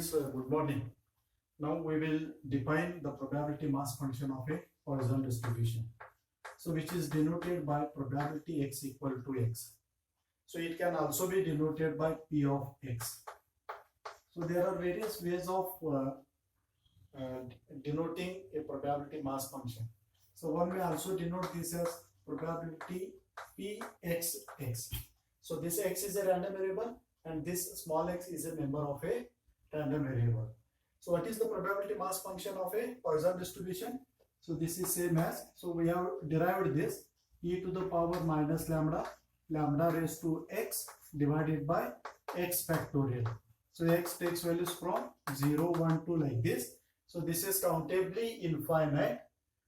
Friends, good morning. Now we will define the probability mass function of a Poisson distribution. So which is denoted by probability x equal to x. So it can also be denoted by P of x. So there are various ways of denoting a probability mass function. So one may also denote this as probability Pxx. So this x is a random variable and this small x is a member of a random variable. So what is the probability mass function of a Poisson distribution? So this is same as, so we have derived this e to the power minus lambda, lambda raised to x divided by x factorial. So x takes values from 0, 1, 2 like this. So this is countably infinite.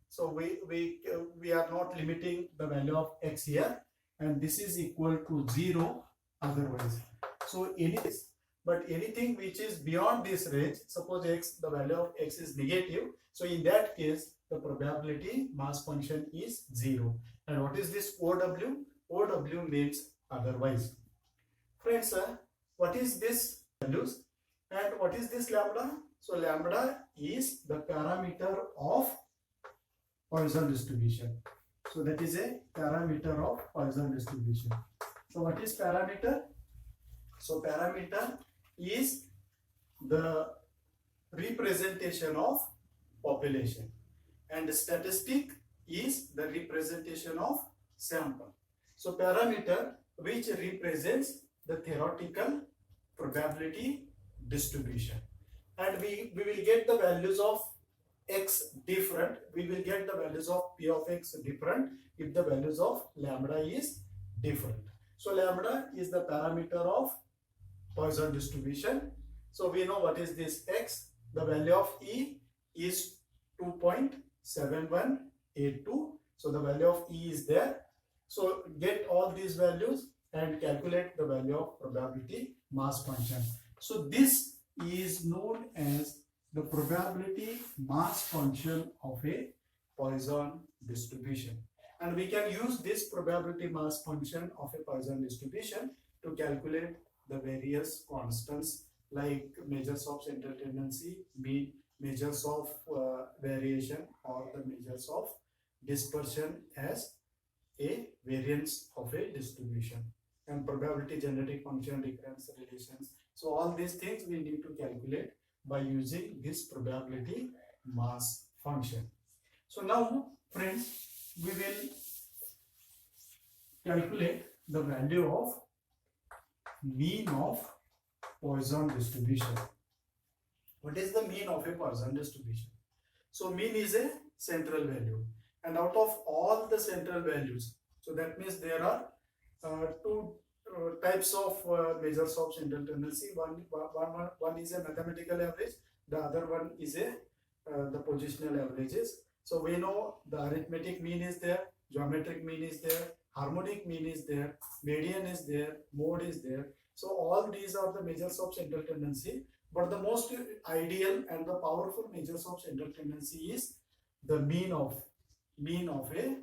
So we are not limiting the value of x here, and this is equal to 0 otherwise. So anything which is beyond this range, suppose x, the value of x is negative, so in that case the probability mass function is 0. And what is this OW? OW means otherwise. Friends, what is this values and what is this lambda? So lambda is the parameter of Poisson distribution. So that is a parameter of Poisson distribution. So what is parameter? So parameter is the representation of population, and statistic is the representation of sample. So parameter which represents the theoretical probability distribution, and we will get the values of x different, we will get the values of P of x different if the values of lambda is different. So lambda is the parameter of Poisson distribution. So we know what is this x. The value of E is 2.7182. So the value of E is there. So get all these values and calculate the value of probability mass function. So this is known as the probability mass function of a Poisson distribution. And we can use this probability mass function of a Poisson distribution to calculate the various constants like measures of central tendency, mean, measures of variation, or the measures of dispersion as a variance of a distribution, and probability genetic function, recurrence relations. So all these things we need to calculate by using this probability mass function. So now friends, we will calculate the value of mean of Poisson distribution. What is the mean of a Poisson distribution? So mean is a central value, and out of all the central values, so that means there are two types of measures of central tendency. One is a mathematical average, the other one is a the positional averages. So we know the arithmetic mean is there, geometric mean is there, harmonic mean is there, median is there, mode is there. So all these are the measures of central tendency, but the most ideal and the powerful measures of central tendency is the mean of a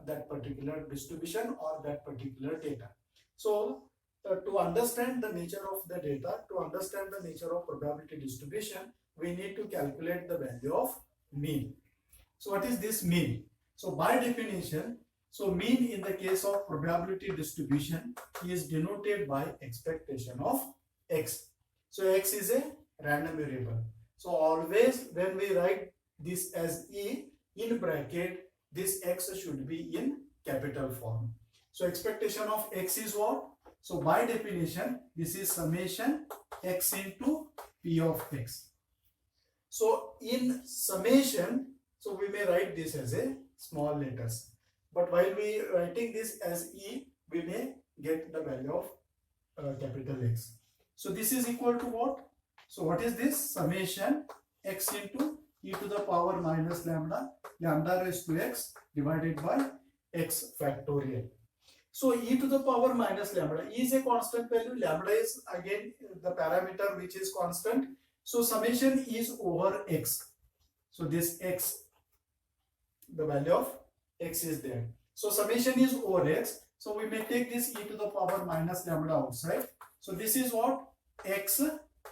that particular distribution or that particular data. So to understand the nature of the data, to understand the nature of probability distribution, we need to calculate the value of mean. So what is this mean? So by definition, so mean in the case of probability distribution is denoted by expectation of x. So x is a random variable. So always when we write this as E in bracket, this x should be in capital form. So expectation of x is what? So by definition, this is summation x into P of x. So in summation, so we may write this as a small letters. But while we writing this as E, we may get the value of capital X. So this is equal to what? So what is this? Summation x into e to the power minus lambda, lambda raised to x divided by x factorial. So e to the power minus lambda, e is a constant value, lambda is again the parameter which is constant. So summation is over x. So this x, the value of x is there. So summation is over x. So we may take this e to the power minus lambda outside. So this is what? X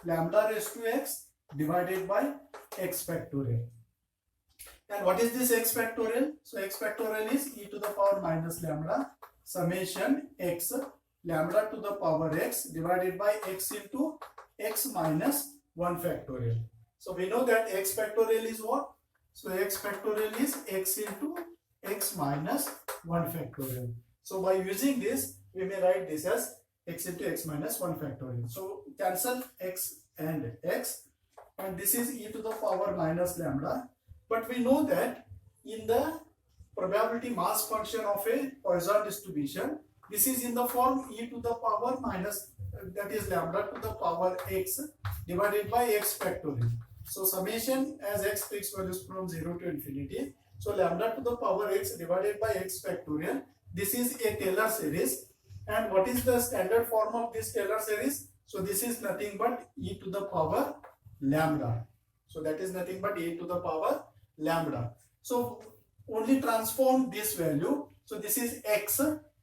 lambda raised to x divided by x factorial. And what is this x factorial? So x factorial is e to the power minus lambda summation x lambda to the power x divided by x into x minus 1 factorial. So we know that x factorial is what? So x factorial is x into x minus 1 factorial. So by using this, we may write this as x into x minus 1 factorial. So cancel x, and this is e to the power minus lambda. But we know that in the probability mass function of a Poisson distribution, this is in the form e to the power minus, that is lambda to the power x divided by x factorial. So summation as x takes values from 0 to infinity. So lambda to the power x divided by x factorial. This is a Taylor series. And what is the standard form of this Taylor series? So this is nothing but e to the power lambda. So that is nothing but e to the power lambda. So only transform this value. So this is x.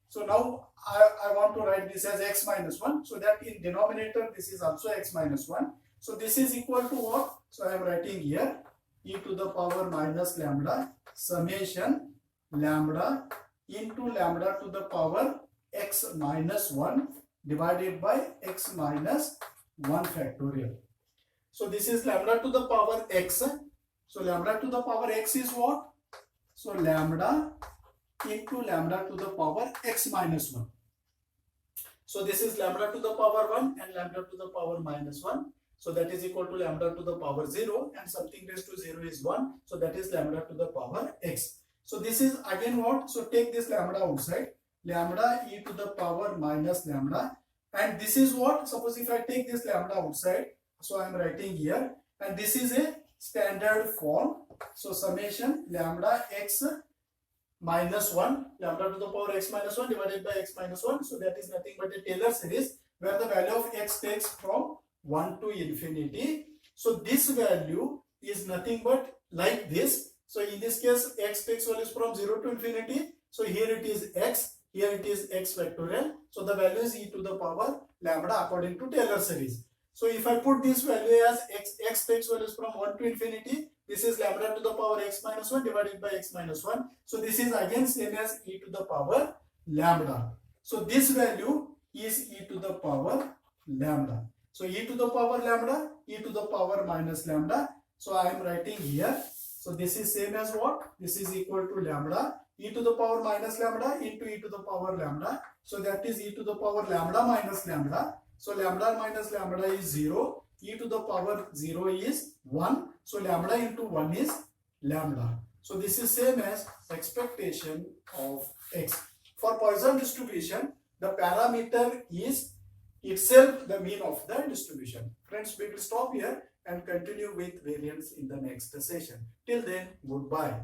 So now I want to write this as x minus 1. So that in denominator this is also x minus 1. So this is equal to what? So I am writing here e to the power minus lambda summation lambda into lambda to the power x minus 1 divided by x minus 1 factorial. So this is lambda to the power x. So lambda to the power x is what? So lambda into lambda to the power x minus 1. So this is lambda to the power 1 and lambda to the power minus 1. So that is equal to lambda to the power 0, and something raised to 0 is 1. So that is lambda to the power x. So this is again what? So take this lambda outside. Lambda e to the power minus lambda. And this is what? Suppose if I take this lambda outside. So I am writing here. And this is a standard form. So summation lambda x minus 1. Lambda to the power x minus 1 divided by x minus 1. So that is nothing but a Taylor series where the value of x takes from 1 to infinity. So this value is nothing but like this. So in this case x takes values from 0 to infinity. So here it is x, here it is x factorial. So the value is e to the power lambda according to Taylor series. So if I put this value as x takes values from 1 to infinity, this is lambda to the power x minus 1 divided by x minus 1. So this is again same as e to the power lambda. So this value is e to the power lambda. So e to the power lambda, e to the power minus lambda. So I am writing here. So this is same as what? This is equal to lambda e to the power minus lambda into e to the power lambda. So that is e to the power lambda minus lambda. So lambda minus lambda is 0. E to the power 0 is 1. So lambda into 1 is lambda. So this is same as expectation of x. For Poisson distribution, the parameter is itself the mean of the distribution. Friends, we will stop here and continue with variance in the next session. Till then, goodbye.